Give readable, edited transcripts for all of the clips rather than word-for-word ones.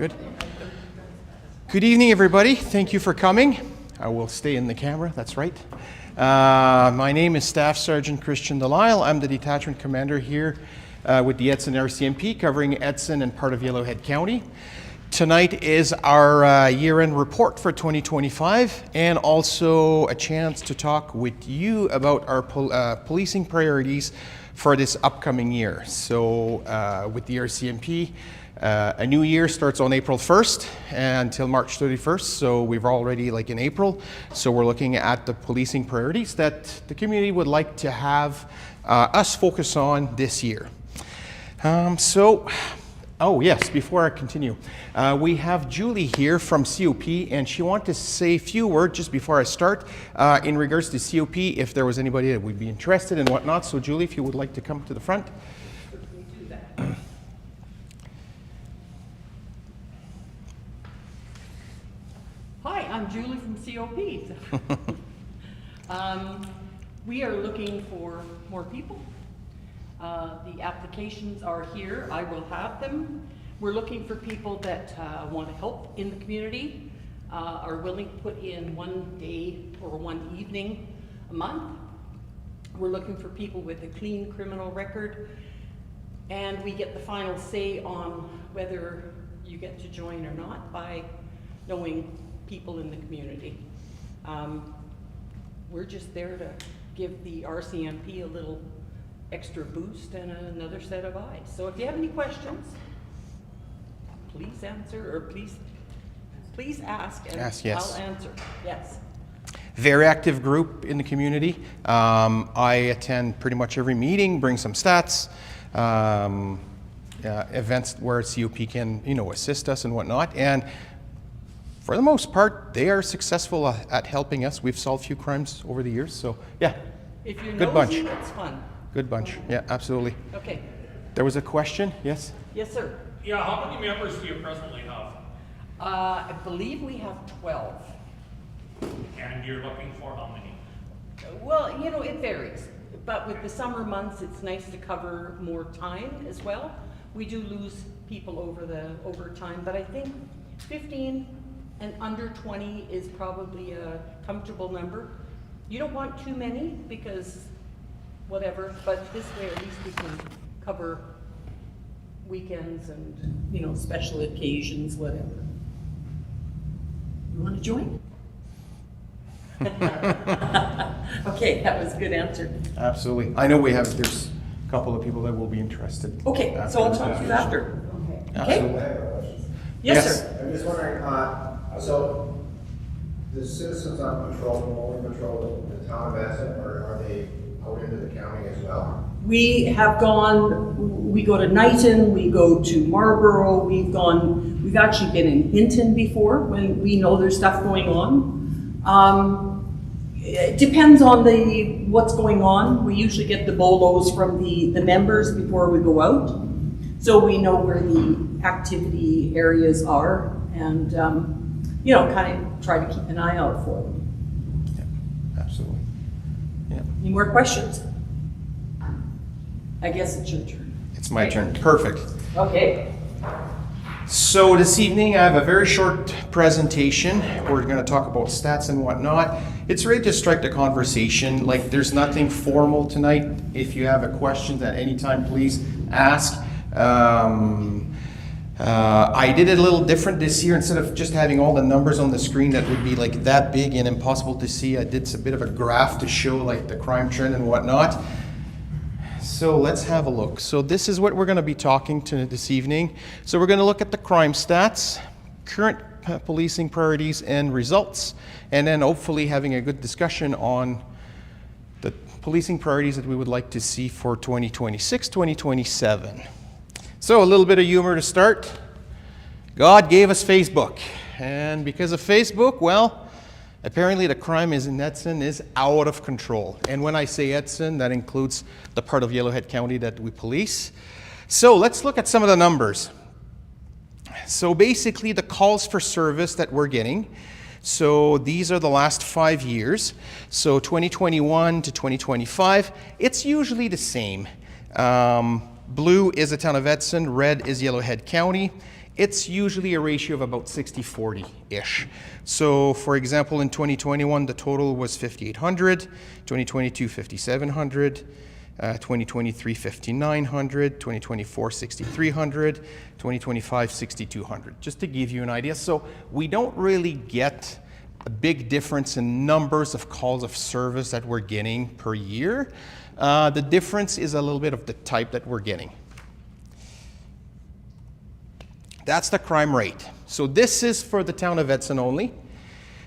Good. Good evening, everybody. Thank you for coming. I will stay in the camera, that's right. My name is Staff Sergeant Christian Delisle. I'm the detachment commander here with the Edson RCMP, covering Edson and part of Yellowhead County. Tonight is our year-end report for 2025 and also a chance to talk with you about our policing priorities for this upcoming year. So with the RCMP, a new year starts on April 1st until March 31st, so we're already in April. So we're looking at the policing priorities that the community would like to have us focus on this year. Oh yes, before I continue, we have Julie here from COP, and she wanted to say a few words just before I start in regards to COP, if there was anybody that would be interested and whatnot. So Julie, if you would like to come to the front. Certainly do that. Hi, I'm Julie from COP. We are looking for more people. The applications are here. I will have them. We're looking for people that want to help in the community, are willing to put in one day or one evening a month. We're looking for people with a clean criminal record, and we get the final say on whether you get to join or not by knowing people in the community. We're just there to give the RCMP a little extra boost and another set of eyes. So if you have any questions, please answer, or please ask, and Ask, yes. I'll answer. Yes. Very active group in the community. I attend pretty much every meeting, bring some stats, events where COP can, assist us and whatnot. And for the most part, they are successful at helping us. We've solved a few crimes over the years. So yeah, If you're good nosy, bunch. that's fun. Good bunch. Yeah, absolutely. Okay. There was a question. Yes. Yes, sir. Yeah, how many members do you presently have? I believe we have 12. And you're looking for how many? Well, it varies. But with the summer months, it's nice to cover more time as well. We do lose people over time, but I think 15 and under 20 is probably a comfortable number. You don't want too many because whatever, but this way at least we can cover weekends and, special occasions, whatever. You want to join? Okay, that was a good answer. Absolutely. I know there's a couple of people that will be interested. Okay, so I'll talk to you after. Absolutely. Okay? Yes, Yes. sir. I'm just wondering, so the citizens on patrol only patrol the town of Edson, or are they out into the county as well? We go to Knighton, we go to Marlborough, we've actually been in Hinton before when we know there's stuff going on. It depends on what's going on. We usually get the bolos from the members before we go out. So we know where the activity areas are and, kind of try to keep an eye out for them. Yeah, absolutely. Yeah. Any more questions? I guess it's your turn. It's my turn. Perfect. Okay. So this evening I have a very short presentation. We're going to talk about stats and whatnot. It's ready to strike the conversation. There's nothing formal tonight. If you have a question at any time, please ask. I did it a little different this year. Instead of just having all the numbers on the screen that would be that big and impossible to see, I did a bit of a graph to show the crime trend and whatnot. So let's have a look. So this is what we're going to be talking to this evening. So we're going to look at the crime stats, current policing priorities and results, and then hopefully having a good discussion on the policing priorities that we would like to see for 2026, 2027. So a little bit of humor to start. God gave us Facebook, and because of Facebook, well, apparently the crime in Edson is out of control. And when I say Edson, that includes the part of Yellowhead County that we police. So let's look at some of the numbers. So basically the calls for service that we're getting. So these are the last 5 years. So 2021 to 2025, it's usually the same. Blue is the town of Edson, red is Yellowhead County. it's usually a ratio of about 60-40-ish. So for example, in 2021, the total was 5,800, 2022, 5,700, 2023, 5,900, 2024, 6,300, 2025, 6,200, just to give you an idea. So we don't really get a big difference in numbers of calls of service that we're getting per year. The difference is a little bit of the type that we're getting. That's the crime rate. So this is for the town of Edson only.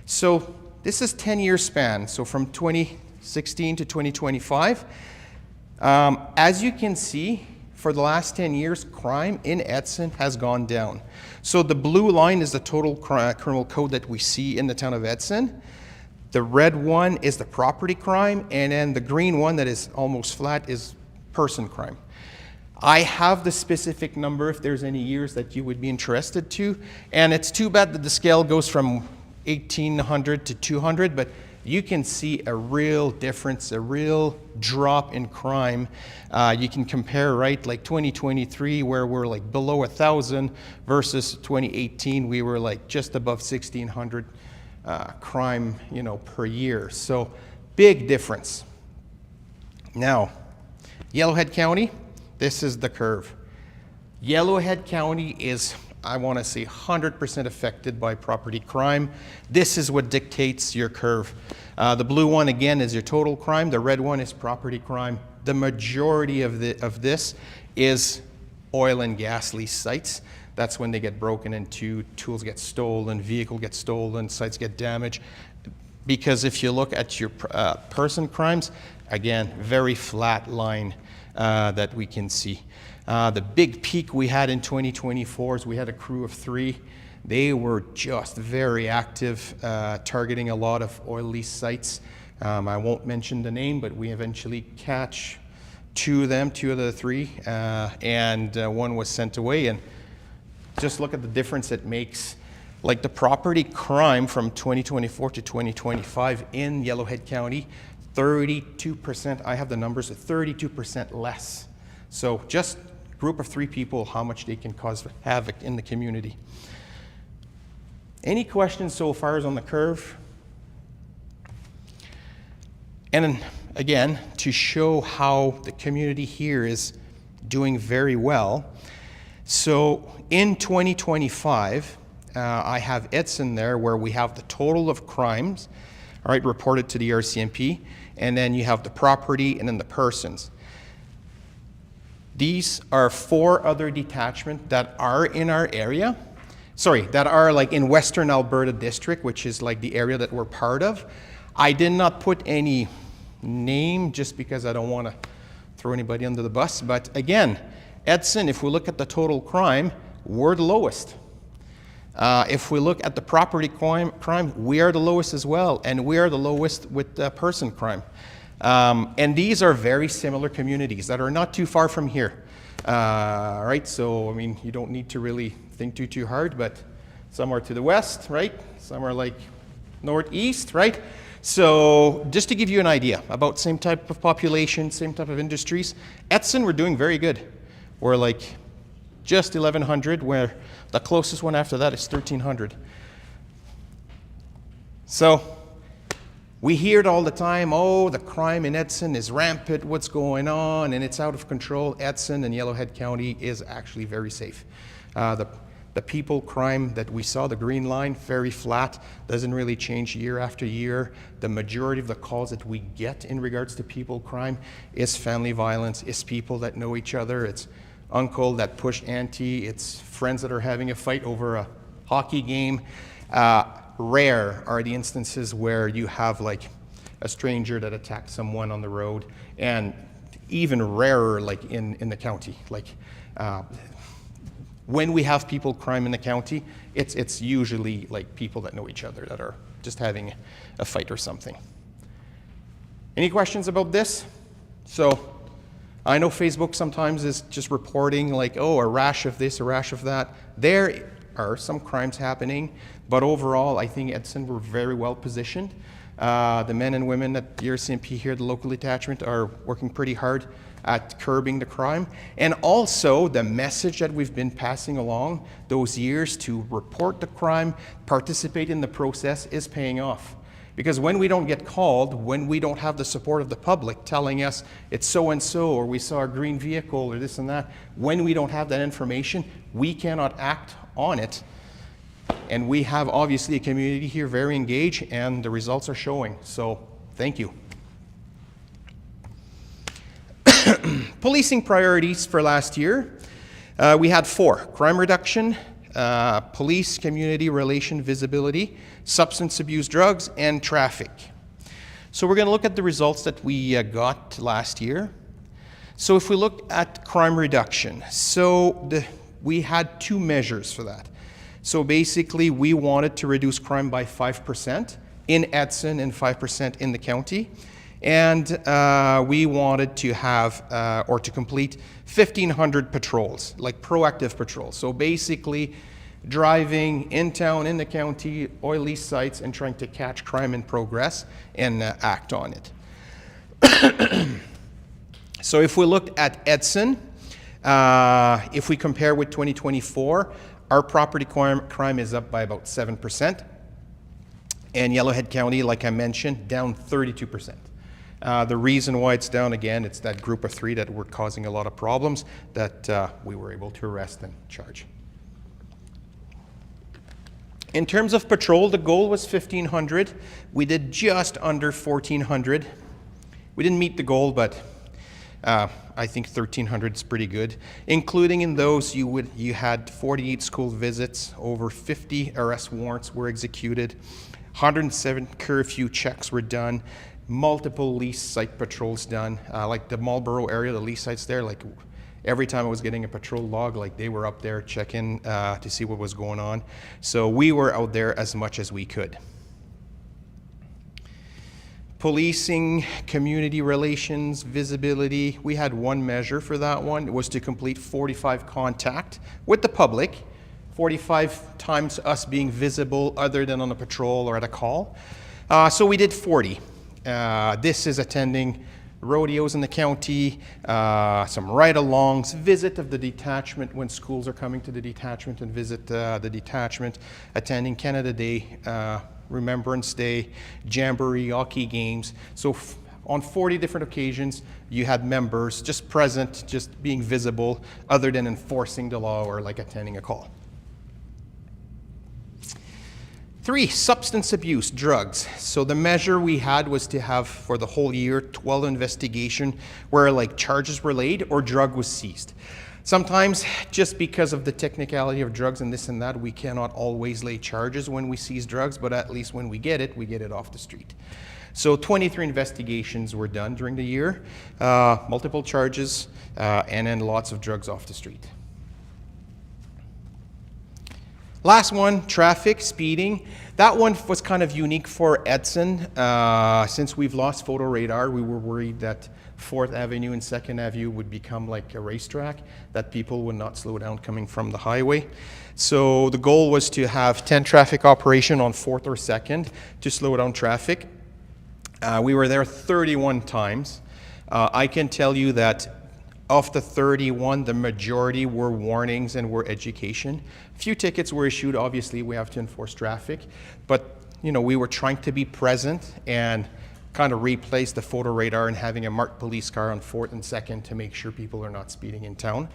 So this is 10-year span, so from 2016 to 2025. As you can see, for the last 10 years, crime in Edson has gone down. So the blue line is the total criminal code that we see in the town of Edson. The red one is the property crime, and then the green one that is almost flat is person crime. I have the specific number if there's any years that you would be interested to, and it's too bad that the scale goes from 1,800 to 200, but you can see a real difference, a real drop in crime. You can compare, right, like 2023 where we're like below 1,000 versus 2018 we were like just above 1,600 crime, per year. So big difference. Now, Yellowhead County, this is the curve. Yellowhead County is, I want to say, 100% affected by property crime. This is what dictates your curve. The blue one, again, is your total crime. The red one is property crime. The majority of this is oil and gas lease sites. That's when they get broken into, tools get stolen, vehicle gets stolen, sites get damaged. Because if you look at your person crimes, again, very flat line that we can see. The big peak we had in 2024 is we had a crew of 3. They were just very active, targeting a lot of oil lease sites. I won't mention the name, but we eventually catch 2 of the 3, and one was sent away. And just look at the difference it makes. Like the property crime from 2024 to 2025 in Yellowhead County, 32%, I have the numbers, 32% less. So just group of 3 people, how much they can cause havoc in the community. Any questions so far as on the curve? And then, again, to show how the community here is doing very well. So in 2025, I have Edson there where we have the total of crimes, all right, reported to the RCMP, and then you have the property and then the persons. These are 4 other detachments that are in our area. Sorry, that are like in Western Alberta District, which is like the area that we're part of. I did not put any name just because I don't want to throw anybody under the bus. But again, Edson, if we look at the total crime, we're the lowest. If we look at the property crime, we are the lowest as well, and we are the lowest with person crime. And these are very similar communities that are not too far from here. Right, so I mean, you don't need to really think too hard, but some are to the west, right? Some are like northeast, right? So just to give you an idea about same type of population, same type of industries, Edson, we're doing very good. We're like just 1,100, where the closest one after that is 1,300. So we hear it all the time, oh, the crime in Edson is rampant, what's going on, and it's out of control. Edson and Yellowhead County is actually very safe. The people crime that we saw, the green line, very flat, doesn't really change year after year. The majority of the calls that we get in regards to people crime is family violence, is people that know each other, it's uncle that pushed auntie, it's friends that are having a fight over a hockey game. Rare are the instances where you have like a stranger that attacks someone on the road, and even rarer like in the county. Like when we have people crime in the county, it's usually like people that know each other that are just having a fight or something. Any questions about this? So I know Facebook sometimes is just reporting like, oh, a rash of this, a rash of that. There are some crimes happening, but overall, I think Edson, we're very well positioned. The men and women at the RCMP here, the local detachment, are working pretty hard at curbing the crime. And also the message that we've been passing along those years to report the crime, participate in the process, is paying off. Because when we don't get called, when we don't have the support of the public telling us it's so-and-so, or we saw a green vehicle, or this and that, when we don't have that information, we cannot act on it. And we have obviously a community here very engaged, and the results are showing. So thank you. Policing priorities for last year. We had 4: crime reduction, police community relation visibility, substance abuse, drugs, and traffic. So we're going to look at the results that we got last year. So if we look at crime reduction, we had 2 measures for that. So basically, we wanted to reduce crime by 5% in Edson and 5% in the county. And we wanted to have, or to complete 1,500 patrols, like proactive patrols. So basically, driving in town, in the county, oil lease sites, and trying to catch crime in progress and act on it. So if we looked at Edson, if we compare with 2024, our property crime is up by about 7%. And Yellowhead County, like I mentioned, down 32%. The reason why it's down, again, it's that group of 3 that were causing a lot of problems that we were able to arrest and charge. In terms of patrol, the goal was 1,500. We did just under 1,400. We didn't meet the goal, but I think 1,300 is pretty good. Including in those, you had 48 school visits, over 50 arrest warrants were executed, 107 curfew checks were done, multiple lease site patrols done. Like the Marlborough area, the lease sites there, like every time I was getting a patrol log, like they were up there checking to see what was going on. So we were out there as much as we could. Policing, community relations, visibility, we had 1 measure for that one. It was to complete 45 contact with the public, 45 times us being visible other than on a patrol or at a call. So we did 40. This is attending rodeos in the county, some ride-alongs, visit of the detachment when schools are coming to the detachment and visit the detachment, attending Canada Day, Remembrance Day, Jamboree, hockey games. So on 40 different occasions, you had members just present, just being visible, other than enforcing the law or like attending a call. 3, substance abuse, drugs. So the measure we had was to have for the whole year 12 investigation where like charges were laid or drug was seized. Sometimes just because of the technicality of drugs and this and that, we cannot always lay charges when we seize drugs, but at least when we get it off the street. So 23 investigations were done during the year, multiple charges, and then lots of drugs off the street. Last one, traffic, speeding. That one was kind of unique for Edson. Since we've lost photo radar, we were worried that 4th Avenue and 2nd Avenue would become like a racetrack, that people would not slow down coming from the highway. So the goal was to have 10 traffic operation on 4th or 2nd to slow down traffic. We were there 31 times. I can tell you that of the 31, the majority were warnings and were education. A few tickets were issued. Obviously, we have to enforce traffic, but we were trying to be present and kind of replace the photo radar and having a marked police car on 4th and 2nd to make sure people are not speeding in town.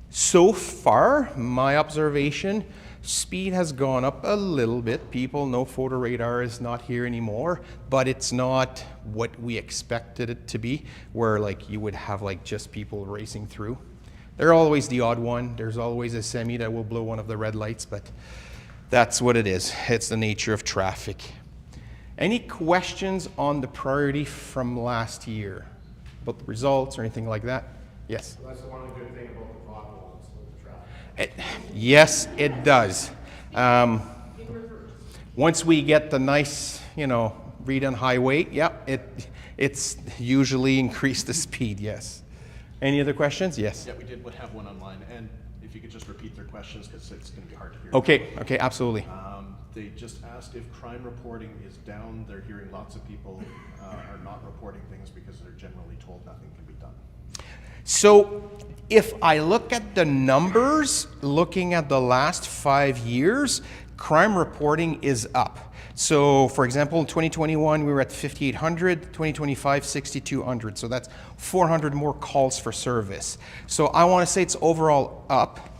So far, my observation, speed has gone up a little bit. People know photo radar is not here anymore, but it's not what we expected it to be, where like you would have like just people racing through. They're always the odd one. There's always a semi that will blow one of the red lights, but that's what it is. It's the nature of traffic. Any questions on the priority from last year about the results or anything like that? Yes? That's the one good thing about the potholes, with the traffic. Yes, it does. Once we get the nice, redone highway, it's usually increased the speed, yes. Any other questions? Yes. Yeah, we did have one online, and if if you could just repeat their questions, because it's going to be hard to hear. Okay, absolutely. They just asked if crime reporting is down. They're hearing lots of people are not reporting things because they're generally told nothing can be done. So if I look at the numbers, looking at the last 5 years, crime reporting is up. So for example, in 2021, we were at 5,800, 2025, 6,200. So that's 400 more calls for service. So I want to say it's overall up.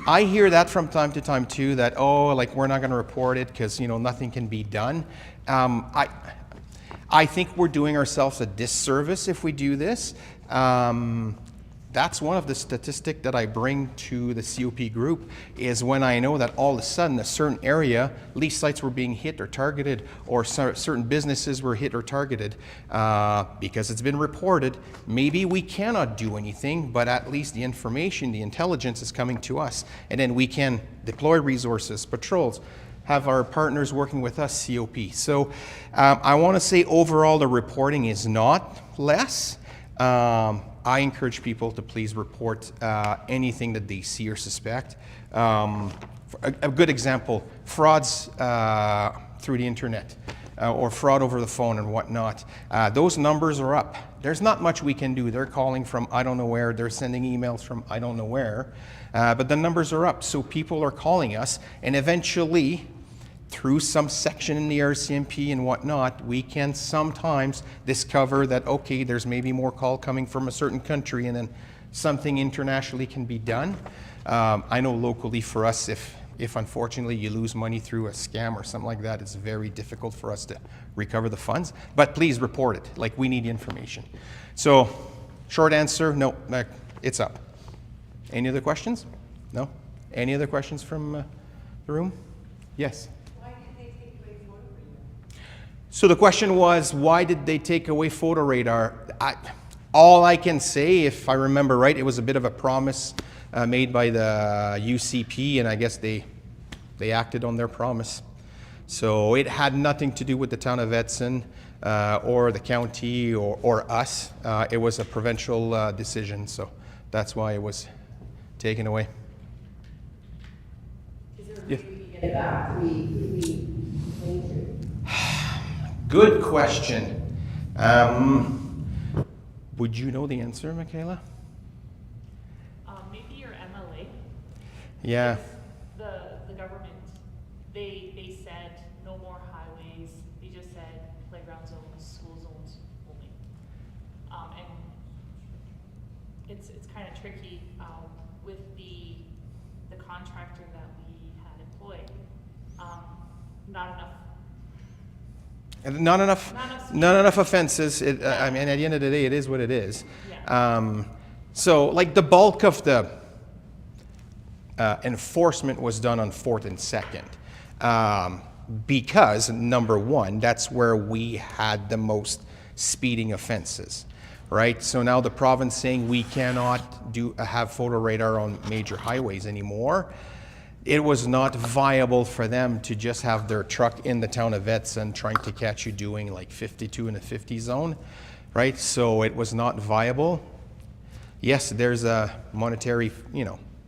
I hear that from time to time too, that, oh, like we're not going to report it because, you know, nothing can be done. I think we're doing ourselves a disservice if we do this. That's one of the statistics that I bring to the COP group, is when I know that all of a sudden a certain area, lease sites were being hit or targeted, or certain businesses were hit or targeted, because it's been reported. Maybe we cannot do anything, but at least the information, the intelligence is coming to us, and then we can deploy resources, patrols, have our partners working with us, COP. So I want to say overall the reporting is not less. I encourage people to please report anything that they see or suspect. A good example, frauds through the internet or fraud over the phone and whatnot. Those numbers are up. There's not much we can do. They're calling from I don't know where. They're sending emails from I don't know where. But the numbers are up. So people are calling us, and eventually, through some section in the RCMP and whatnot, we can sometimes discover that, okay, there's maybe more call coming from a certain country, and then something internationally can be done. I know locally for us, if unfortunately you lose money through a scam or something like that, it's very difficult for us to recover the funds. But please report it. Like, we need information. So, short answer, no, it's up. Any other questions? No? Any other questions from the room? Yes? So the question was, why did they take away photo radar? All I can say, if I remember right, it was a bit of a promise made by the UCP, and I guess they acted on their promise. So it had nothing to do with the town of Edson or the county or us. It was a provincial decision, so that's why it was taken away. Is there a way we can get it back? We change it? Good question. Would you know the answer, Michaela? Maybe your MLA. Yeah. The government, they said no more highways. They just said playground zones, school zones only. And it's kind of tricky with the contractor that we had employed. Not enough. Not enough offenses. I mean, at the end of the day, it is what it is. Yeah. So, like, the bulk of the enforcement was done on 4th and 2nd, because number one, that's where we had the most speeding offenses, right? So now the province saying we cannot have photo radar on major highways anymore. It was not viable for them to just have their truck in the town of Edson trying to catch you doing like 52 in a 50 zone, right? So it was not viable. Yes, there's a monetary,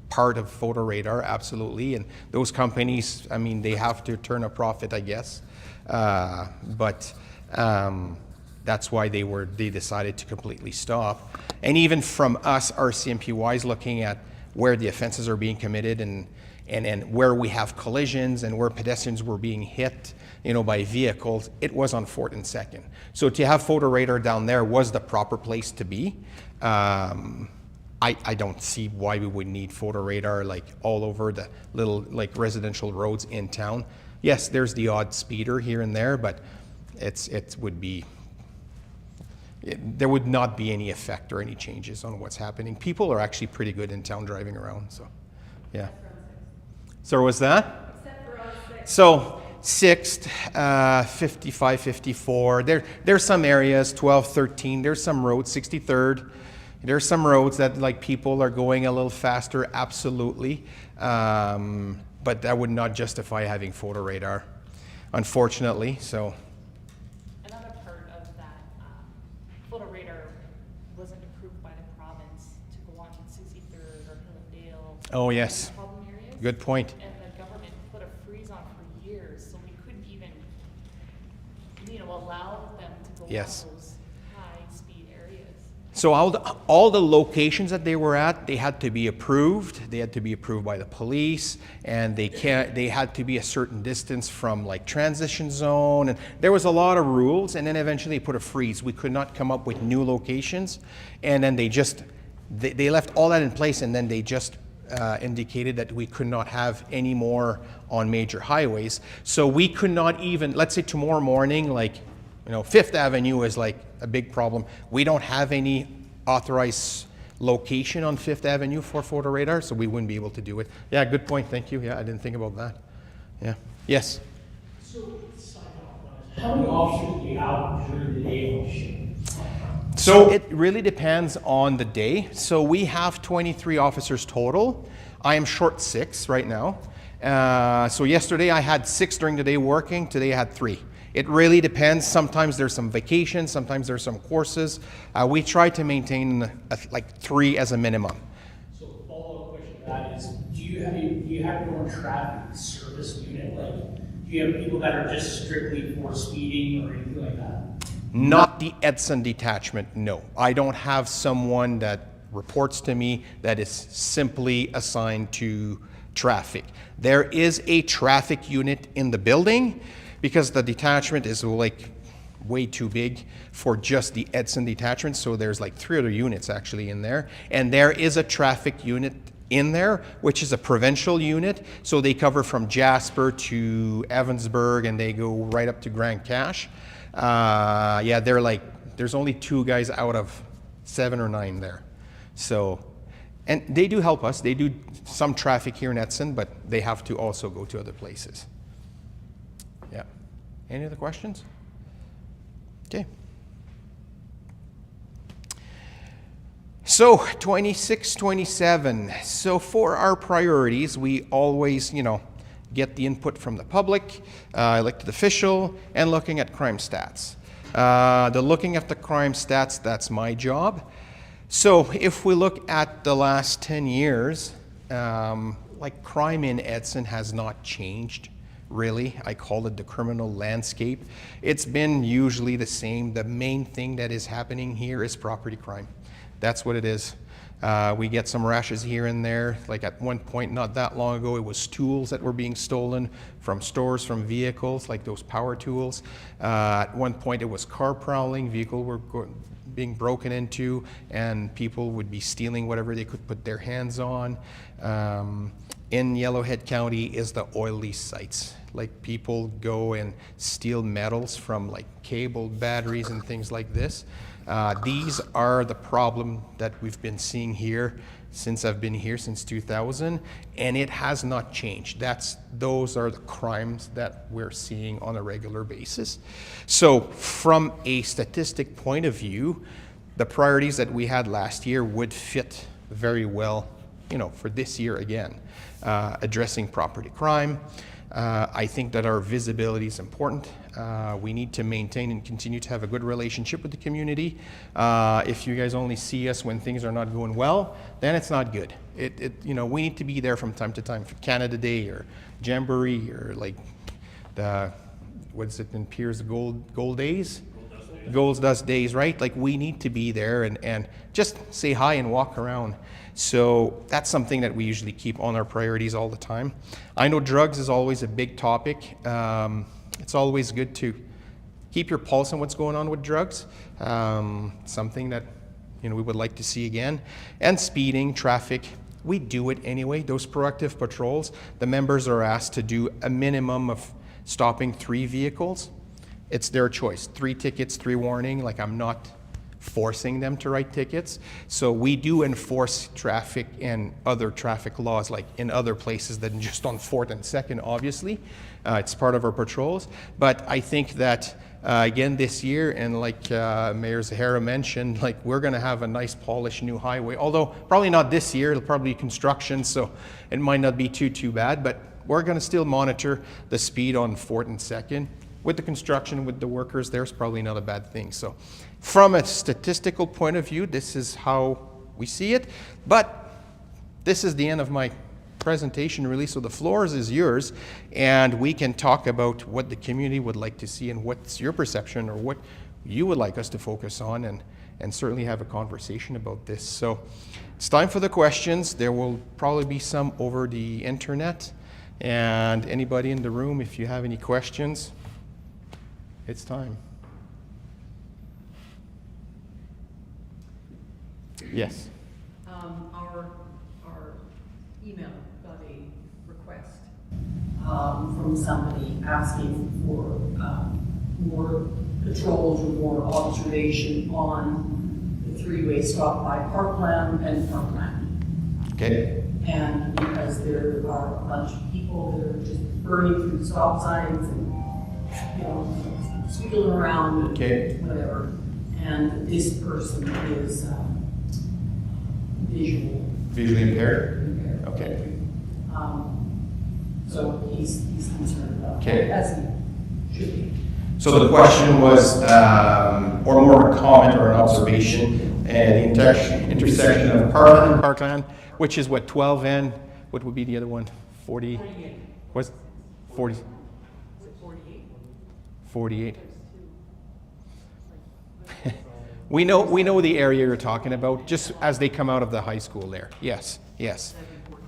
part of photo radar, absolutely, and those companies, I mean, they have to turn a profit, I guess, but that's why they decided to completely stop. And even from us, RCMP-wise, looking at where the offenses are being committed and where we have collisions and where pedestrians were being hit, by vehicles, it was on 4th and 2nd. So to have photo radar down there was the proper place to be. I don't see why we would need photo radar like all over the little like residential roads in town. Yes, there's the odd speeder here and there, but there would not be any effect or any changes on what's happening. People are actually pretty good in town driving around, so yeah. So was that? Except for on 6. So 6th, 55, 54. There's some areas, 12, 13. There's some roads, 63rd. There's some roads that like people are going a little faster, absolutely. But that would not justify having photo radar, unfortunately. So. Another part of that photo radar wasn't approved by the province to go one 63rd or Hillendale. Oh, yes. Problem areas. Good point. And the government put a freeze on for years, so we couldn't even, allow them to go on Yes. those high-speed areas. So all the locations that they were at, they had to be approved. They had to be approved by the police, and they had to be a certain distance from like transition zone, and there was a lot of rules. And then eventually they put a freeze. We could not come up with new locations, and then they left all that in place, and then they just indicated that we could not have any more on major highways. So we could not even, let's say tomorrow morning, like, Fifth Avenue is like a big problem. We don't have any authorized location on Fifth Avenue for photo radar, so we wouldn't be able to do it. Yeah, good point. Thank you. Yeah, I didn't think about that. Yeah. Yes. So, sign off on it. How many officers do you have during the day on shift? So it really depends on the day. So we have 23 officers total. I am short 6 right now. So yesterday I had 6 during the day working. Today I had 3. It really depends. Sometimes there's some vacations, sometimes there's some courses. We try to maintain like 3 as a minimum. So the follow-up question to that is, do you have your own traffic service unit? Like, do you have people that are just strictly for speeding or anything like that? Not the Edson detachment, no. I don't have someone that reports to me that is simply assigned to traffic. There is a traffic unit in the building, because the detachment is like way too big for just the Edson detachment. So there's like 3 other units actually in there. And there is a traffic unit in there, which is a provincial unit. So they cover from Jasper to Evansburg, and they go right up to Grand Cache. Yeah, they're like, there's only 2 guys out of 7 or 9 there. So, and they do help us. They do some traffic here in Edson, but they have to also go to other places. Yeah. Any other questions? Okay. So 26, 27. So for our priorities, we always, get the input from the public, elected official, and looking at crime stats. The looking at the crime stats, that's my job. So if we look at the last 10 years, like crime in Edson has not changed. Really, I call it the criminal landscape. It's been usually the same. The main thing that is happening here is property crime. That's what it is. We get some rashes here and there. Like at one point, not that long ago, it was tools that were being stolen from stores, from vehicles, like those power tools. At one point, it was car prowling. Vehicles were being broken into, and people would be stealing whatever they could put their hands on. In Yellowhead County is the oil lease sites. Like people go and steal metals from like cable, batteries, and things like this. These are the problem that we've been seeing here since I've been here since 2000, and it has not changed. Those are the crimes that we're seeing on a regular basis. So from a statistic point of view, the priorities that we had last year would fit very well, for this year again. Addressing property crime. I think that our visibility is important. We need to maintain and continue to have a good relationship with the community. If you guys only see us when things are not going well, then it's not good. We need to be there from time to time for Canada Day or Jamboree or like what's it in Pierce, Gold Days? Gold Dust Days, right? Like we need to be there and just say hi and walk around. So that's something that we usually keep on our priorities all the time. I know drugs is always a big topic. It's always good to keep your pulse on what's going on with drugs. Something that we would like to see again. And speeding, traffic, we do it anyway. Those proactive patrols, the members are asked to do a minimum of stopping 3 vehicles. It's their choice. 3 tickets, 3 warning. Like I'm not forcing them to write tickets. So we do enforce traffic and other traffic laws like in other places than just on 4th and 2nd, obviously. It's part of our patrols. But I think that, again, this year, and like Mayor Zahara mentioned, like we're going to have a nice polished new highway. Although probably not this year, it'll probably be construction, so it might not be too bad. But we're going to still monitor the speed on 4th and 2nd. With the construction, with the workers, there's probably not a bad thing. So from a statistical point of view, this is how we see it. But this is the end of my presentation really, so the floor is yours, and we can talk about what the community would like to see and what's your perception or what you would like us to focus on, and certainly have a conversation about this. So it's time for the questions. There will probably be some over the internet, and anybody in the room, if you have any questions, it's time. Yes. Our email got a request from somebody asking for more patrols or more observation on the three-way stop by Parkland and Parkland. Okay. And because there are a bunch of people that are just burning through stop signs and, squiggling around and Okay. whatever. And this person is Visually impaired? Okay. So he's concerned about Okay. it, as he should be. So the question was, or more of a comment or an observation, the intersection of Parkland and Parkland, which is what, 12 and, what would be the other one? 40? 48. What's 40? 48. 48. We know the area you're talking about, just as they come out of the high school there. Yes, yes. 47,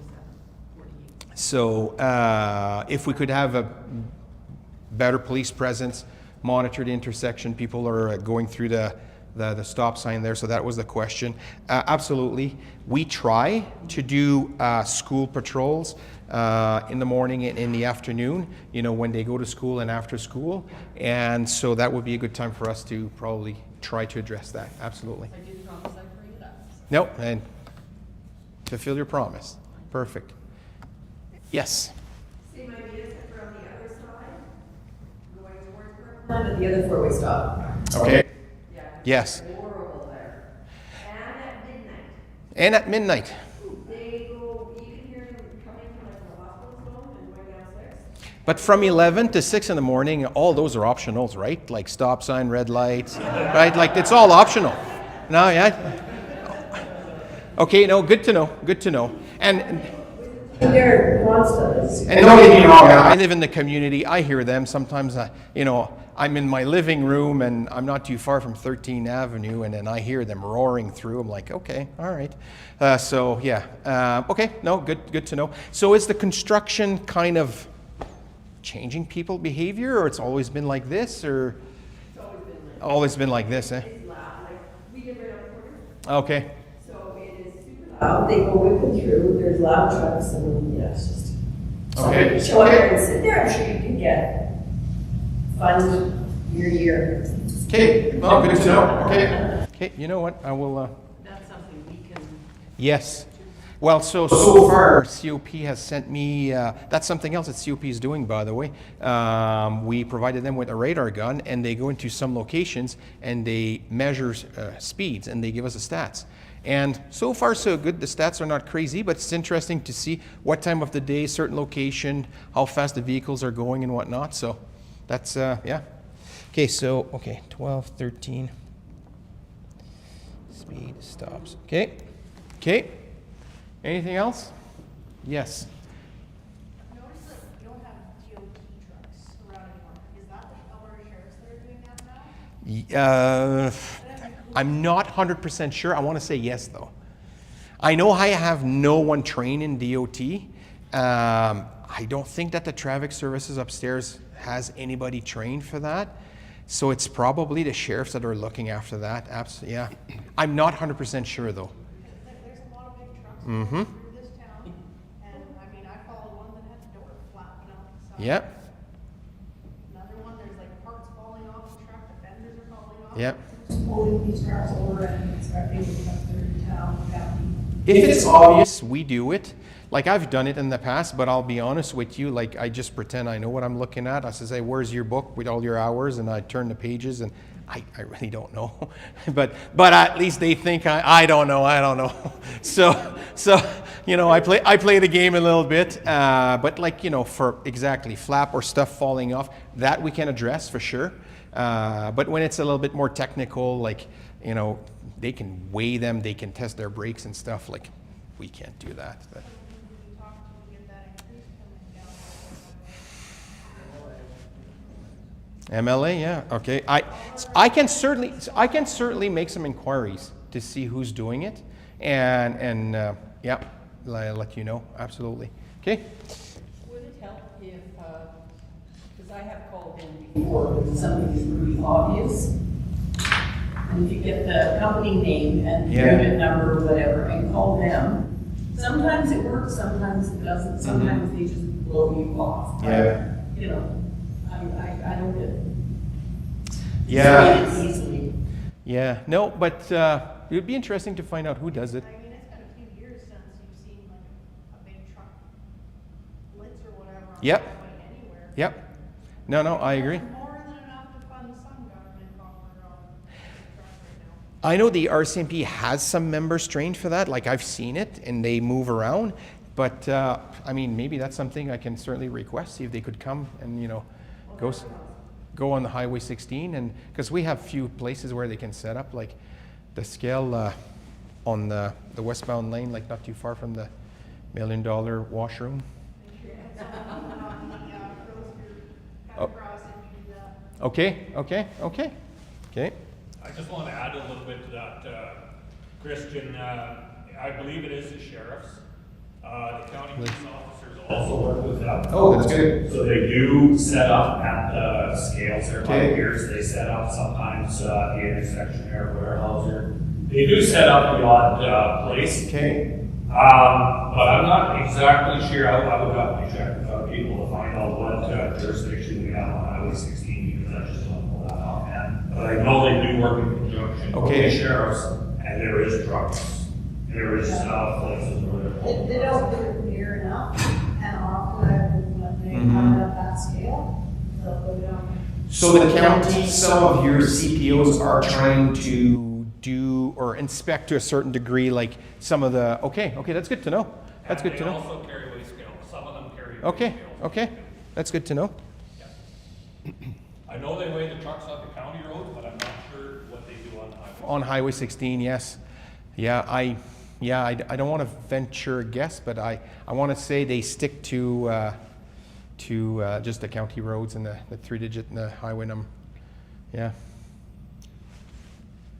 48. So if we could have a better police presence, monitor the intersection, people are going through the stop sign there, so that was the question. Absolutely. We try to do school patrols in the morning and in the afternoon, when they go to school and after school, and so that would be a good time for us to probably try to address that. Absolutely. I did promise I'd bring it up. No, and fulfill your promise. Perfect. Yes. Same idea except for on the other side, going towards Parkland and the other four-way stop. Okay. Yeah. Yes. Horrible there. And at midnight, And at midnight. they go, you can hear them coming from like the hospital zone and going downstairs. But from 11 to 6 in the morning, all those are optionals, right? Like stop sign, red lights, right? Like it's all optional. No, yeah. Okay, no, good to know. Good to know. And They're constants. don't get me wrong, I live in the community. I hear them sometimes. I'm in my living room and I'm not too far from 13th Avenue, and then I hear them roaring through. I'm like, okay, all right. So yeah, okay, no, good to know. So is the construction kind of changing people behavior, or it's always been like this, or It's always been like this, eh? It's loud, like, we live right on the corner, Okay. so it is super loud. They go whipping through, there's loud trucks, and, it's just. Okay. So I can sit there, I'm sure you can get fun year to year. Okay. Well, good to know. Okay. Okay. You know what? I will. That's something we can. Yes. Well, so far, COP has sent me, that's something else that COP is doing, by the way. We provided them with a radar gun, and they go into some locations, and they measure speeds, and they give us the stats. And so far, so good. The stats are not crazy, but it's interesting to see what time of the day, certain location, how fast the vehicles are going and whatnot. So that's, yeah. Okay, 12, 13. Speed stops. Okay. Anything else? Yes. Notice that you don't have DOT trucks around anymore. Is that the Alberta sheriffs that are doing that now? I'm not 100% sure. I want to say yes, though. I know I have no one trained in DOT. I don't think that the traffic services upstairs has anybody trained for that. So it's probably the sheriffs that are looking after that. Absolutely, yeah. I'm not 100% sure, though. There's a lot of big trucks Mm-hmm. through this town, and I followed one that had the door flapping out the side. Yep. Another one, there's like parts falling off the truck, the fenders are falling off. Yep. Pulling these cars over and expecting to come through town, county. If it's obvious, we do it. Like I've done it in the past, but I'll be honest with you, like I just pretend I know what I'm looking at. I say, where's your book with all your hours? And I turn the pages and I really don't know. but at least they think I don't know. So I play the game a little bit. But for exactly flap or stuff falling off, that we can address for sure. But when it's a little bit more technical, like, you know, they can weigh them, they can test their brakes and stuff, like, we can't do that. But MLA, yeah, okay. I can certainly make some inquiries to see who's doing it, and yeah, I'll let you know, absolutely. Okay. Would it help if, because I have called in before when something is really obvious, and if you get the company name and the unit number or whatever and call them, sometimes it works, sometimes it doesn't, sometimes they just blow you off. Yeah. You know, I don't get it. Yeah. Easily. Yeah, no, but it would be interesting to find out who does it. I mean, it's been a few years since you've seen like a big truck blitz or whatever on the Yep. highway anywhere. Yep. No, I agree. That's more than enough to fund some government offer on trucks right now. I know the RCMP has some members trained for that, like I've seen it, and they move around. But, I mean, maybe that's something I can certainly request, see if they could come and, you know, go on the Highway 16, and because we have few places where they can set up, like the scale on the westbound lane, like not too far from the $1 million washroom. Oh. Okay. I just want to add a little bit to that, Christian, I believe it is the sheriff's. The county police officers also work with them. Oh, that's good. So they do set up at the scales there by Okay. years. They set up sometimes the intersection there, warehouser. They do set up the odd place. Okay. But I'm not exactly sure. I would have to check with other people to find out what jurisdiction we have on Highway 16 because I just don't know that offhand. But I know they do work in conjunction with Okay. the sheriffs, and there is trucks. There is places where they're. They don't do it near enough, and often when they come up that scale, they'll go down. So the county, some of your CPOs are trying to do or inspect to a certain degree, like some of the, okay, that's good to know. That's good to They know. also carry weight scales. Some of them carry weight Okay, scales. okay, that's good to know. I know they weigh the trucks on the county roads, but I'm not sure what they do on the highway. On Highway 16, yes. Yeah, I don't want to venture a guess, but I want to say they stick to just the county roads and the 3-digit and the highway number. Yeah.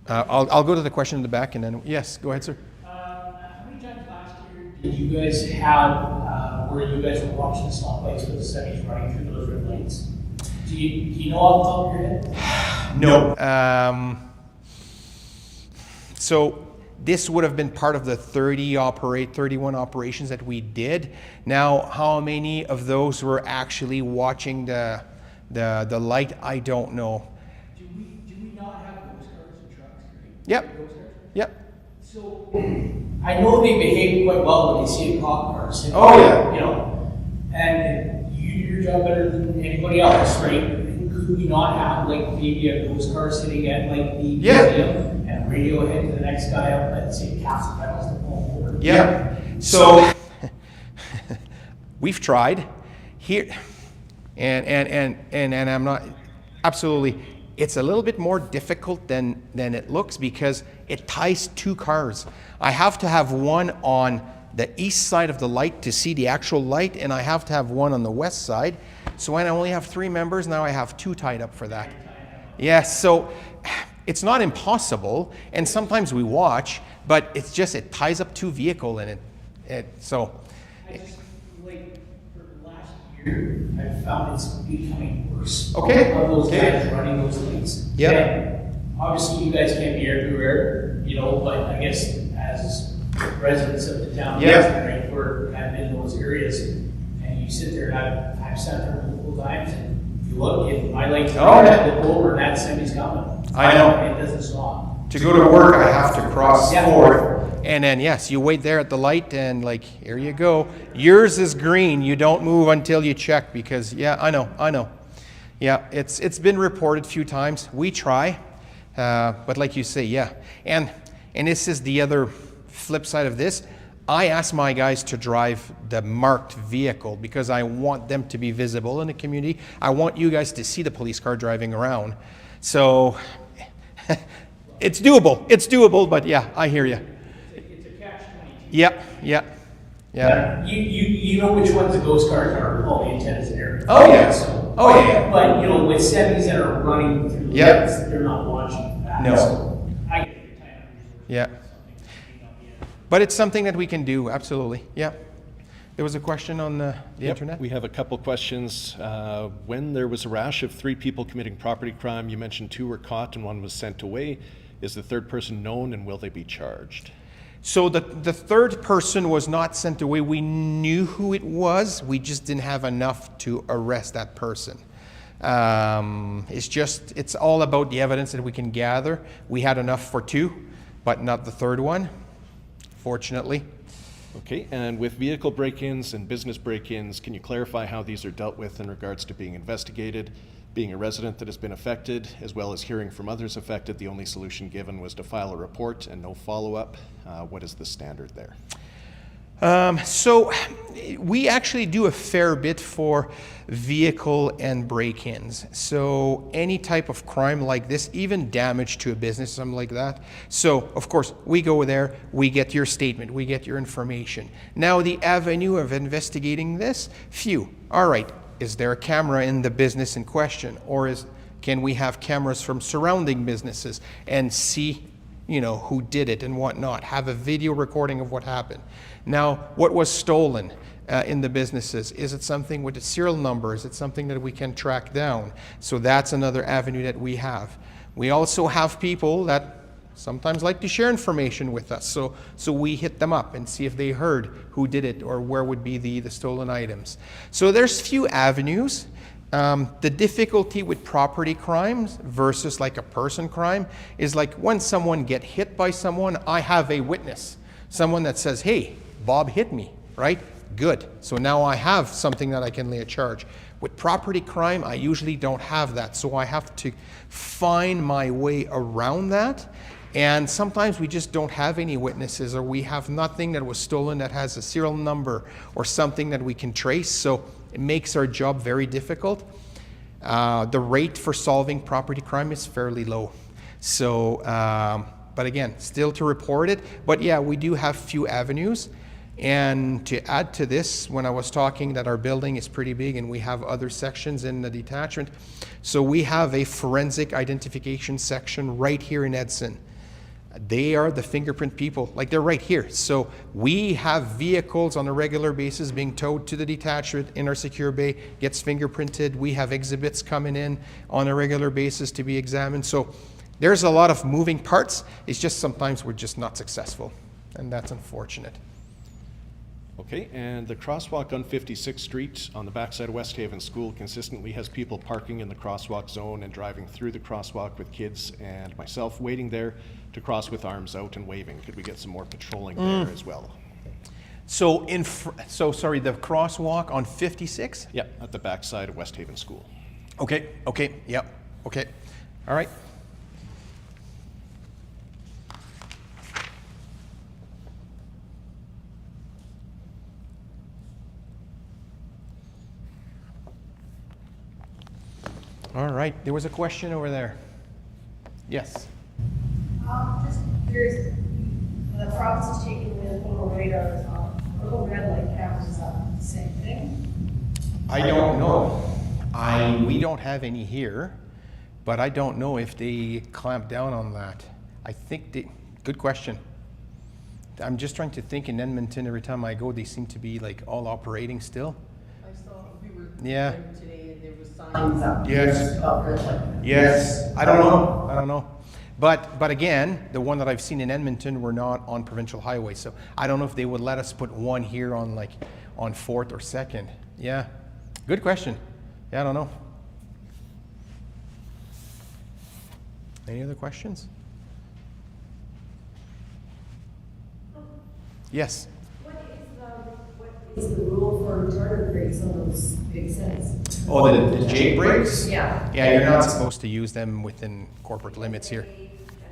I'll go to the question in the back and then, yes, go ahead, sir. How many times last year did you guys have where you guys were watching stoplights with the semis running through those red lights? Do you know off the top of your head? No. So this would have been part of the 31 operations that we did. Now, how many of those were actually watching the light? I don't know. Do we not have those cars and trucks? Right? Yep. Those cars? Yep. So I know they behave quite well when they see a cop car. So, Oh, yeah. You know, and you do your job better than anybody else, right? Could we not have like maybe a ghost car sitting at like the museum and radio ahead to the next guy up at say Castle Pedals to pull forward? Yeah. So we've tried here, and I'm not absolutely. It's a little bit more difficult than it looks because it ties two cars. I have to have one on the east side of the light to see the actual light, and I have to have one on the west side. So when I only have 3 members, now I have 2 tied up for that. Yes, so it's not impossible, and sometimes we watch, but it's just it ties up 2 vehicles in it. So. I just like for the last year, I've found it's becoming worse. Okay. Of those Okay. guys running those lights. Yep. And obviously, you guys can't be everywhere, you know, but I guess as residents of the town, Yeah. right, we're kind of in those areas, and you sit there, and I've sat there multiple times, and you look, and I like to look over, and that semi's coming. I know. It doesn't stop. To go to work, I have to cross Yeah. 4th. And then, yes, you wait there at the light and like, here you go. Yours is green. You don't move until you check because, yeah, I know. Yeah, it's been reported a few times. We try, but like you say, yeah. And this is the other flip side of this. I ask my guys to drive the marked vehicle because I want them to be visible in the community. I want you guys to see the police car driving around. So it's doable, but yeah, I hear you. It's a catch-22. Yeah. You know which ones the ghost cars are, all the antennas and everything. Oh, yeah. So, Oh, yeah. But, you know, with semis that are running through the Yep. lights, they're not launching that. No. So I get your time. Yeah. But it's something that we can do, absolutely, yeah. There was a question on the Yep, internet? we have a couple questions. When there was a rash of 3 people committing property crime, you mentioned 2 were caught and 1 was sent away. Is the third person known and will they be charged? So the third person was not sent away. We knew who it was. We just didn't have enough to arrest that person. It's all about the evidence that we can gather. We had enough for 2, but not the third one, fortunately. Okay, and with vehicle break-ins and business break-ins, can you clarify how these are dealt with in regards to being investigated? Being a resident that has been affected, as well as hearing from others affected, the only solution given was to file a report and no follow-up. What is the standard there? So we actually do a fair bit for vehicle and break-ins. So any type of crime like this, even damage to a business, something like that. So of course we go there, we get your statement, we get your information. Now the avenue of investigating this, all right, is there a camera in the business in question, or can we have cameras from surrounding businesses and see, who did it and whatnot, have a video recording of what happened. Now, what was stolen in the businesses? Is it something with a serial number? Is it something that we can track down? So that's another avenue that we have. We also have people that sometimes like to share information with us. So we hit them up and see if they heard who did it or where would be the stolen items. So there's few avenues. The difficulty with property crimes versus like a person crime is like when someone get hit by someone, I have a witness. Someone that says, hey, Bob hit me, right? Good. So now I have something that I can lay a charge. With property crime, I usually don't have that. So I have to find my way around that. And sometimes we just don't have any witnesses, or we have nothing that was stolen that has a serial number or something that we can trace. So it makes our job very difficult. The rate for solving property crime is fairly low. So, but again, still to report it. But yeah, we do have few avenues. And to add to this, when I was talking that our building is pretty big and we have other sections in the detachment, so we have a forensic identification section right here in Edson. They are the fingerprint people, like they're right here. So we have vehicles on a regular basis being towed to the detachment in our secure bay, gets fingerprinted. We have exhibits coming in on a regular basis to be examined. So there's a lot of moving parts. It's just sometimes we're just not successful, and that's unfortunate. Okay, and the crosswalk on 56th Street on the backside of West Haven School consistently has people parking in the crosswalk zone and driving through the crosswalk with kids and myself waiting there to cross with arms out and waving. Could we get some more patrolling there as well? So sorry, the crosswalk on 56? Yeah, at the backside of West Haven School. Okay, yep, okay, all right. All right, there was a question over there. Yes. Just curious, the province is taking the little radars on, little red light cameras, is that the same thing? I don't know. We don't have any here, but I don't know if they clamp down on that. I think good question. I'm just trying to think. In Edmonton, every time I go, they seem to be like all operating still. I saw we were Yeah. there today and there was signs up. Yes. Up red light. Yes. I don't know. But again, the one that I've seen in Edmonton, we're not on provincial highway, so I don't know if they would let us put one here on 4th or 2nd. Yeah. Good question. Yeah, I don't know. Any other questions? Yes. What is the rule for retarded brakes on those big sets? Oh, the J brakes? Yeah. Yeah, you're not supposed to use them within corporate limits here.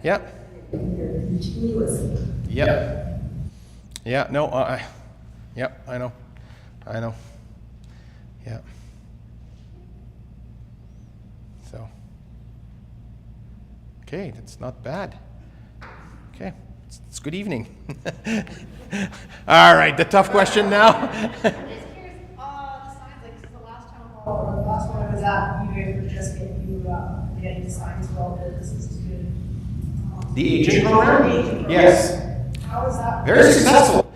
Yep. They're continuously. Yep. Yeah, no, yep, I know. Yeah. So. Okay, that's not bad. Okay, it's good evening. All right, the tough question now. I'm just curious, the signs, like, the last town hall, or the last one I was at, you guys were just getting the signs for all businesses to do. The agent program? Yes. How is that? Very successful.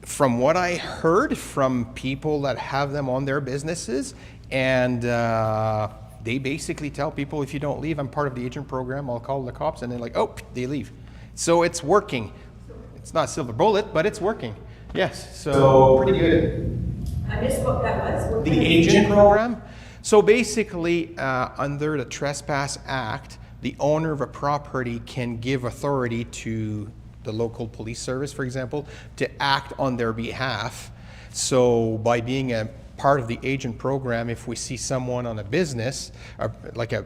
From what I heard from people that have them on their businesses, and they basically tell people, if you don't leave, I'm part of the agent program, I'll call the cops, and they're like, oh, they leave. So it's working. It's not a silver bullet, but it's working. Yes, so pretty good. I missed what that was. The agent program? So basically, under the Trespass Act, the owner of a property can give authority to the local police service, for example, to act on their behalf. So by being a part of the agent program, if we see someone on a business, like a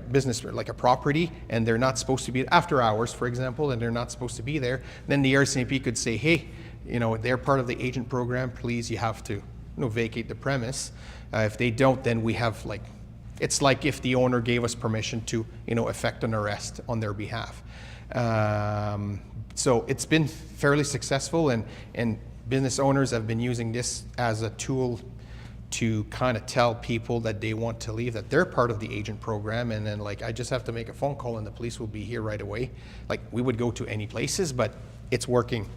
property, and they're not supposed to be after hours, for example, and they're not supposed to be there, then the RCMP could say, hey, they're part of the agent program, please, you have to vacate the premise. If they don't, then we have it's like if the owner gave us permission to effect an arrest on their behalf. So it's been fairly successful, and business owners have been using this as a tool to kind of tell people that they want to leave, that they're part of the agent program, and then I just have to make a phone call and the police will be here right away. We would go to any places, but it's working.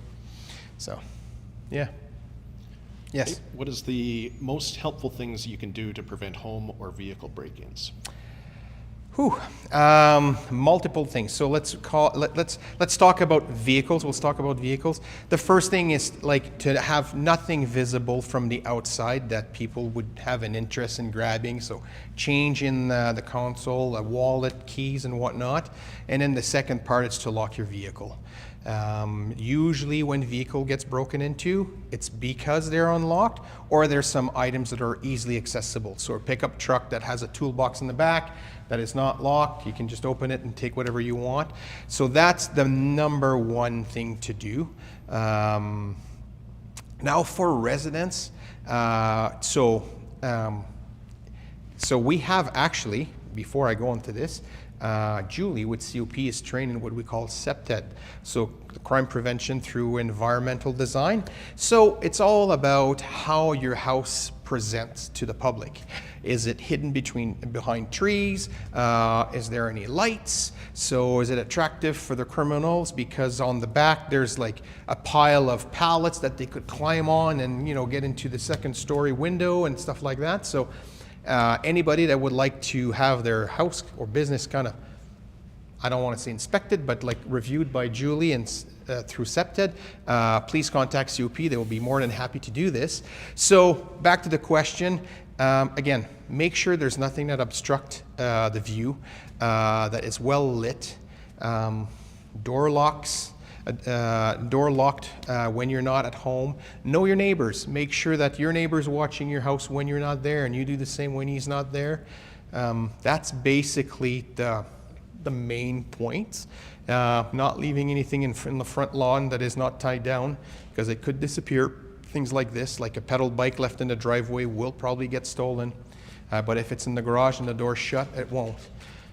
So, yeah. Yes. What is the most helpful things you can do to prevent home or vehicle break-ins? Multiple things. So let's talk about vehicles. We'll talk about vehicles. The first thing is to have nothing visible from the outside that people would have an interest in grabbing. So change in the console, a wallet, keys, and whatnot. And then the second part is to lock your vehicle. Usually when vehicle gets broken into, it's because they're unlocked or there's some items that are easily accessible. So a pickup truck that has a toolbox in the back that is not locked, you can just open it and take whatever you want. So that's the number one thing to do. Now for residents, so we have actually, before I go into this, Julie with COP is trained in what we call CPTED, so crime prevention through environmental design. So it's all about how your house presents to the public. Is it hidden behind trees? Is there any lights? So is it attractive for the criminals? Because on the back there's a pile of pallets that they could climb on and get into the second story window and stuff like that. So anybody that would like to have their house or business kind of, I don't want to say inspected, but reviewed by Julie and through CPTED, please contact COP. They will be more than happy to do this. So back to the question. Again, make sure there's nothing that obstruct the view, that is well lit. Door locks. Door locked when you're not at home. Know your neighbors. Make sure that your neighbor's watching your house when you're not there and you do the same when he's not there. That's basically the main points. Not leaving anything in the front lawn that is not tied down because it could disappear. Things like this, like a pedal bike left in the driveway will probably get stolen. But if it's in the garage and the door's shut, it won't.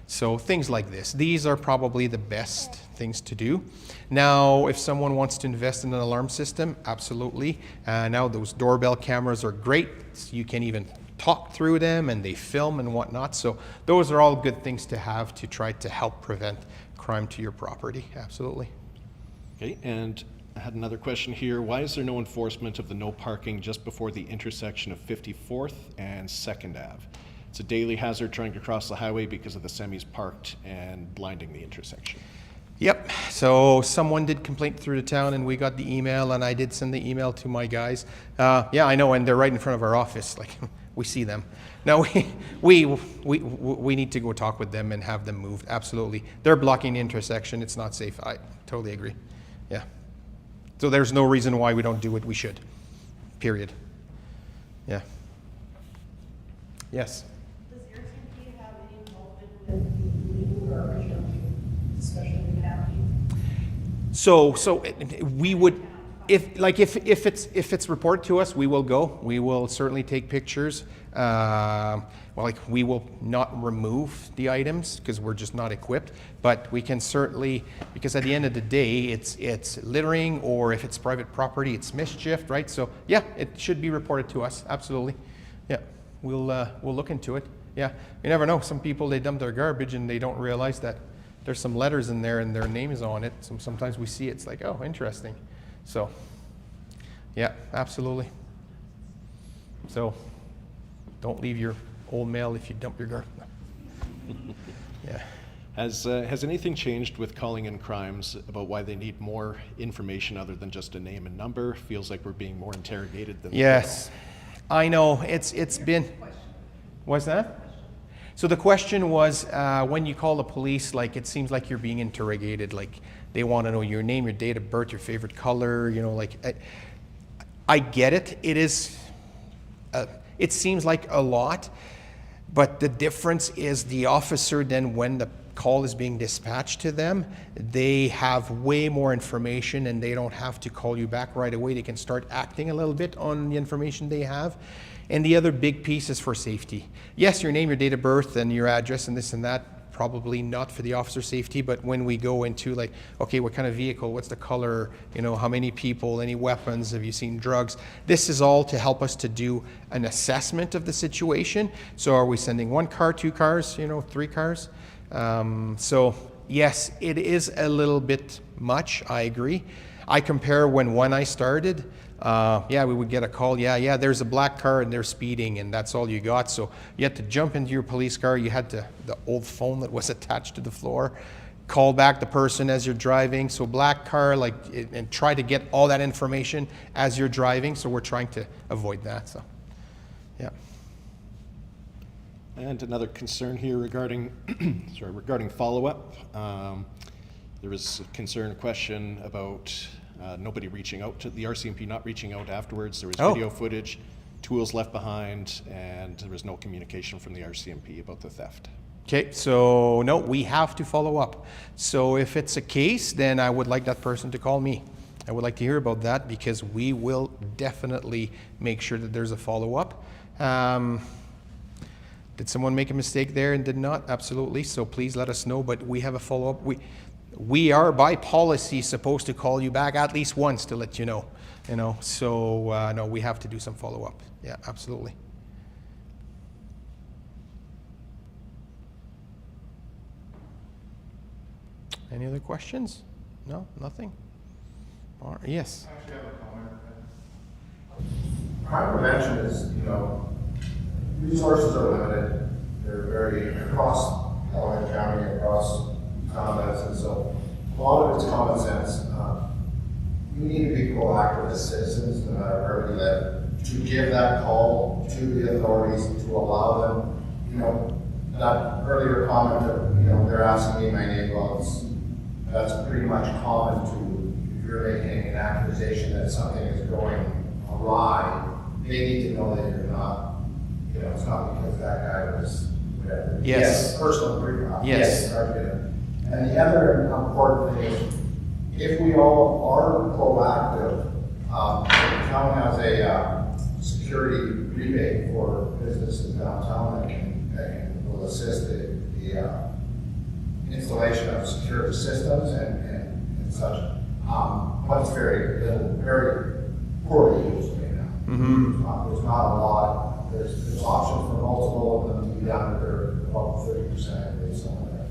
So things like this. These are probably the best things to do. Now, if someone wants to invest in an alarm system, absolutely. Now those doorbell cameras are great. You can even talk through them and they film and whatnot. So those are all good things to have to try to help prevent crime to your property. Absolutely. Okay, and I had another question here. Why is there no enforcement of the no parking just before the intersection of 54th and 2nd Ave? It's a daily hazard trying to cross the highway because of the semis parked and blinding the intersection. Yep, so someone did complain through the town and we got the email and I did send the email to my guys. Yeah, I know, and they're right in front of our office, we see them. No, we need to go talk with them and have them moved, absolutely. They're blocking the intersection, it's not safe, I totally agree, yeah. So there's no reason why we don't do what we should, period. Yeah. Yes? Does your RCMP have any involvement with illegal garbage dumping, especially in the county? So we would, If it's reported to us, we will go. We will certainly take pictures. We will not remove the items because we're just not equipped. But we can certainly, because at the end of the day, it's littering, or if it's private property, it's mischief, right? So yeah, it should be reported to us. Absolutely. Yeah, we'll look into it. Yeah, you never know. Some people, they dump their garbage and they don't realize that there's some letters in there and their name is on it. So sometimes we see it's like, oh, interesting. So, yeah, absolutely. So, don't leave your old mail if you dump your garbage. Yeah. Has anything changed with calling in crimes about why they need more information other than just a name and number? Feels like we're being more interrogated than. Yes, I know. It's been. What's that? So the question was, when you call the police, like, it seems like you're being interrogated. Like, they want to know your name, your date of birth, your favorite color. You know, like, I get it. It is. It seems like a lot, but the difference is the officer then, when the call is being dispatched to them, they have way more information and they don't have to call you back right away. They can start acting a little bit on the information they have. And the other big piece is for safety. Yes, your name, your date of birth, and your address, and this and that, probably not for the officer's safety, but when we go into, like, okay, what kind of vehicle, what's the color, you know, how many people, any weapons, have you seen drugs? This is all to help us to do an assessment of the situation. So are we sending 1 car, 2 cars, you know, 3 cars? So yes, it is a little bit much, I agree. I compare when I started, we would get a call, there's a black car and they're speeding, and that's all you got. So you had to jump into your police car, you had the old phone that was attached to the floor, call back the person as you're driving. So black car, and try to get all that information as you're driving. So we're trying to avoid that, so, yeah. And another concern here regarding, regarding follow-up. There was a question about nobody reaching out to the RCMP, not reaching out afterwards. There was video footage, tools left behind, and there was no communication from the RCMP about the theft. Okay, so no, we have to follow up. So if it's a case, then I would like that person to call me. I would like to hear about that, because we will definitely make sure that there's a follow-up. Did someone make a mistake there and did not? Absolutely. So please let us know, but we have a follow-up. We are by policy supposed to call you back at least once to let you know. So no, we have to do some follow-up. Yeah, absolutely. Any other questions? No, nothing? All right, yes. I actually have a comment. Crime prevention is, resources are limited. They're very across Illinois County, across comments, and so a lot of it's common sense. We need to be proactive as citizens, no matter where we live, to give that call to the authorities, to allow them, that earlier comment of, they're asking me my name, that's pretty much common to, if you're making an accusation that something is going awry, they need to know that you're not, it's not because that guy was whatever. Yes. Personal grievance. Yes. And the other important thing is, if we all are proactive, the town has a security rebate for businesses downtown that will assist the installation of security systems and such. But it's very poorly used right now. Mm-hmm. There's not a lot. There's options for multiple of them to be done, but they're about 30%, I believe, somewhere there.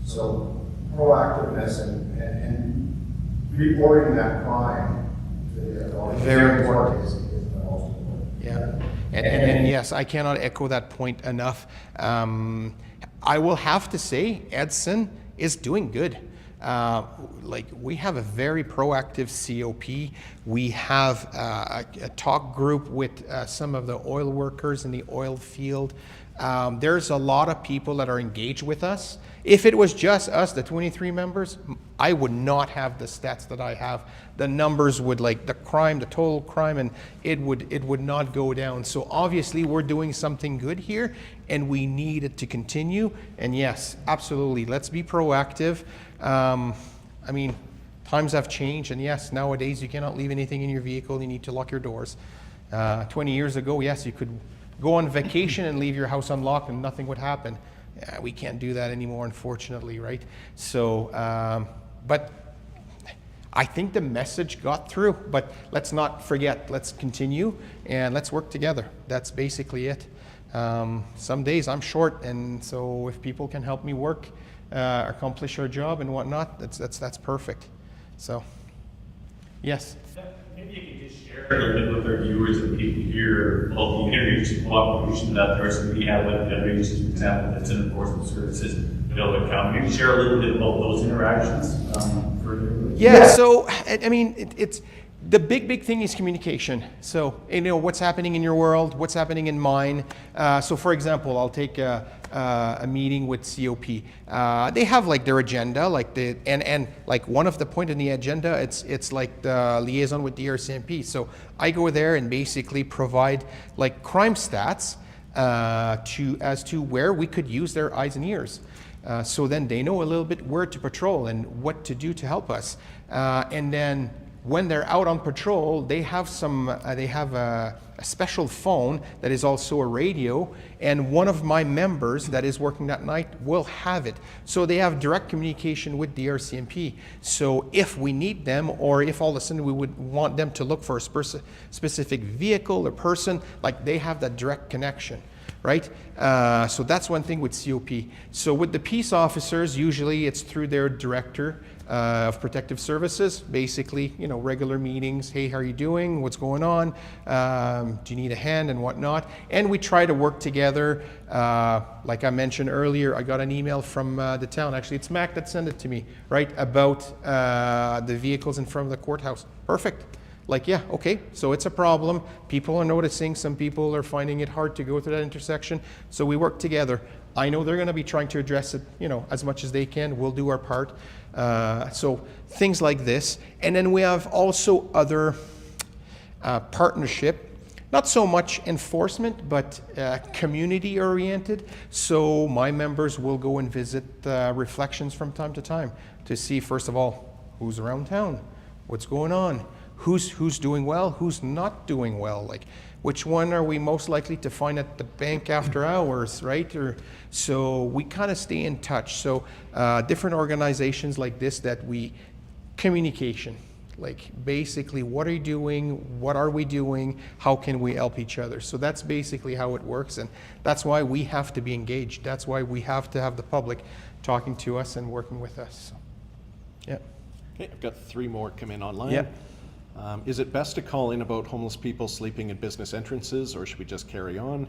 So proactiveness and reporting that crime to the authorities. Very important. Is the most important. Yeah, and yes, I cannot echo that point enough. I will have to say, Edson is doing good. We have a very proactive COP. We have a talk group with some of the oil workers in the oil field. There's a lot of people that are engaged with us. If it was just us, the 23 members, I would not have the stats that I have. The numbers would, the crime, the total crime, and it would not go down. So obviously we're doing something good here, and we need it to continue. And yes, absolutely, let's be proactive. times have changed, and yes, nowadays you cannot leave anything in your vehicle. You need to lock your doors. 20 years ago, yes, you could go on vacation and leave your house unlocked and nothing would happen. We can't do that anymore, unfortunately, right? So, but I think the message got through, but let's not forget, let's continue and let's work together. That's basically it. Some days I'm short, and so if people can help me work, accomplish our job and whatnot, that's perfect. So, yes. Maybe you could just share a little bit with our viewers and people here about the interviews cooperation that the RCMP had with the other agencies, for example, that's in enforcement services, Villa County. Maybe share a little bit about those interactions for everybody. Yeah, so, I mean, it's the big thing is communication. So, you know, what's happening in your world, what's happening in mine. So, for example, I'll take a meeting with COP. They have like their agenda, like and like one of the point in the agenda, it's like the liaison with the RCMP. So I go there and basically provide like crime stats as to where we could use their eyes and ears. So then they know a little bit where to patrol and what to do to help us. And then when they're out on patrol, they have a special phone that is also a radio, and one of my members that is working that night will have it. So they have direct communication with the RCMP. So if we need them, or if all of a sudden we would want them to look for a specific vehicle or person, like they have that direct connection. Right? So that's one thing with COP. So with the peace officers, usually it's through their director of protective services, basically, you know, regular meetings. Hey, how are you doing? What's going on? Do you need a hand and whatnot? And we try to work together. Like I mentioned earlier, I got an email from the town. Actually, it's Mac that sent it to me, right? About the vehicles in front of the courthouse. Perfect. Like, yeah, okay, so it's a problem. People are noticing. Some people are finding it hard to go through that intersection. So we work together. I know they're going to be trying to address it, you know, as much as they can. We'll do our part. So things like this. And then we have also other partnership. Not so much enforcement, but community oriented. So my members will go and visit reflections from time to time to see, first of all, who's around town, what's going on, who's doing well, who's not doing well, like which one are we most likely to find at the bank after hours, right? So we kind of stay in touch. So different organizations like this that communication, like basically what are you doing, what are we doing, how can we help each other? So that's basically how it works, and that's why we have to be engaged. That's why we have to have the public talking to us and working with us. So, yeah. Okay, I've got 3 more come in online. Yeah. Is it best to call in about homeless people sleeping in business entrances, or should we just carry on?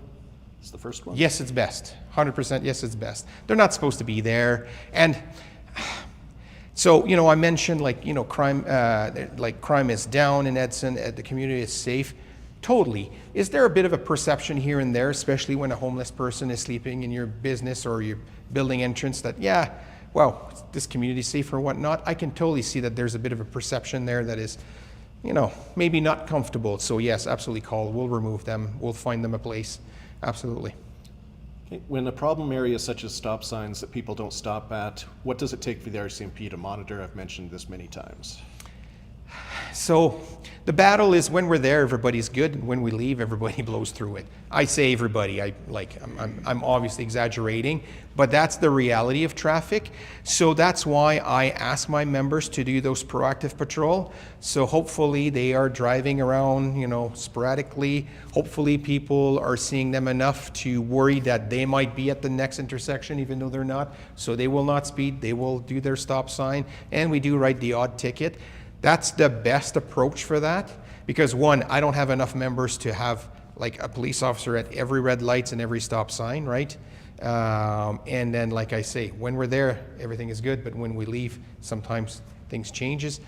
That's the first one. Yes, it's best. 100% yes, it's best. They're not supposed to be there. And so, you know, I mentioned like, you know, crime is down in Edson, the community is safe. Totally. Is there a bit of a perception here and there, especially when a homeless person is sleeping in your business or your building entrance, that, yeah, well, this community is safe or whatnot? I can totally see that there's a bit of a perception there that is, you know, maybe not comfortable. So yes, absolutely call. We'll remove them. We'll find them a place. Absolutely. Okay. When a problem area such as stop signs that people don't stop at, what does it take for the RCMP to monitor? I've mentioned this many times. So the battle is when we're there, everybody's good, and when we leave, everybody blows through it. I say everybody, I'm obviously exaggerating, but that's the reality of traffic. So that's why I ask my members to do those proactive patrol. So hopefully they are driving around, you know, sporadically. Hopefully people are seeing them enough to worry that they might be at the next intersection, even though they're not. So they will not speed, they will do their stop sign, and we do write the odd ticket. That's the best approach for that, because one, I don't have enough members to have like a police officer at every red lights and every stop sign, right? And then, like I say, when we're there, everything is good, but when we leave, sometimes things changes.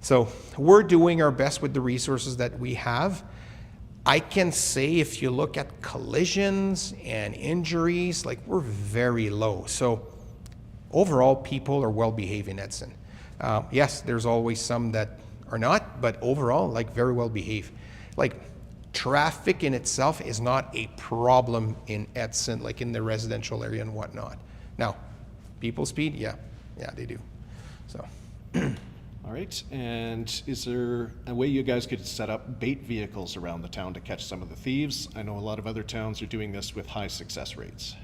So we're doing our best with the resources that we have. I can say if you look at collisions and injuries, like we're very low. So overall, people are well behaved in Edson. Yes, there's always some that are not, but overall, like very well behaved. Like traffic in itself is not a problem in Edson, like in the residential area and whatnot. Now, people speed, yeah, they do. So. All right, and is there a way you guys could set up bait vehicles around the town to catch some of the thieves? I know a lot of other towns are doing this with high success rates.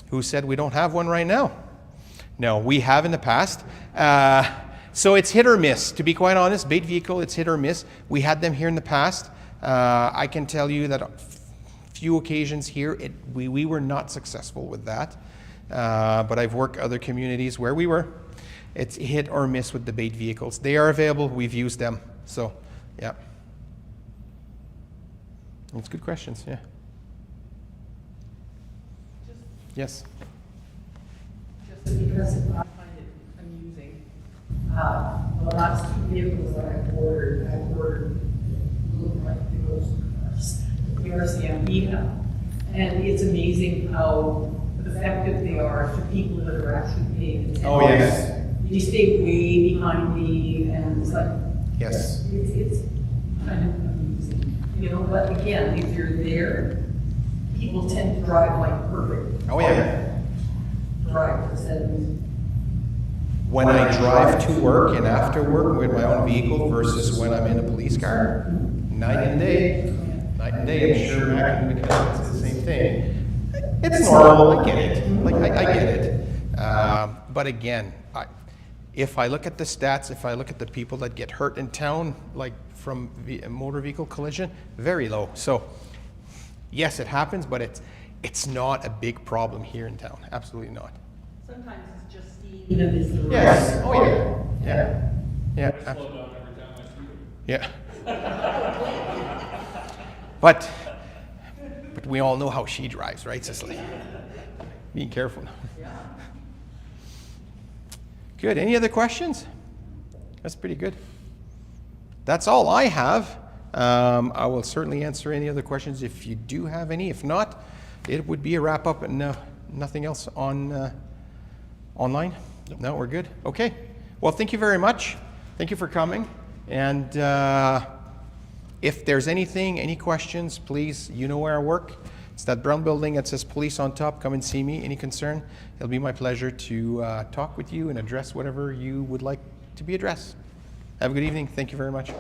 Who said we don't have one right now? No, we have in the past. So it's hit or miss. To be quite honest, bait vehicle, it's hit or miss. We had them here in the past. I can tell you that few occasions here, we were not successful with that. But I've worked other communities where we were. It's hit or miss with the bait vehicles. They are available. We've used them. So, yeah. It's good questions, yeah. Yes. Just because I find it amusing. The last two vehicles that I've ordered look like the RCMP now. And it's amazing how effective they are to people that are actually paying attention. Oh, yes. You stay way behind me, and it's like, Yes. it's kind of amusing. You know, but again, if you're there, people tend to drive like perfect. Oh, yeah. Drivers, and When I drive to work and after work with my own vehicle versus when I'm in a police car, night and day. Night and day, I'm sure Mac and McDonald's it's the same thing. It's normal, I get it. Like, I get it. But again, if I look at the stats, if I look at the people that get hurt in town, like from motor vehicle collision, very low. So, yes, it happens, but it's not a big problem here in town. Absolutely not. sometimes it's just seeing them as the Yes. Oh, yeah. Yeah. Yeah. Slow down every time I see it. Yeah. But we all know how she drives, right, Cicely? Being careful. Good. Any other questions? That's pretty good. That's all I have. I will certainly answer any other questions if you do have any. If not, it would be a wrap up and nothing else on online. Nope. No, we're good. Okay. Well, thank you very much. Thank you for coming. And if there's anything, any questions, please, you know where I work. It's that brown building that says police on top. Come and see me. Any concern? It'll be my pleasure to talk with you and address whatever you would like to be addressed. Have a good evening. Thank you very much.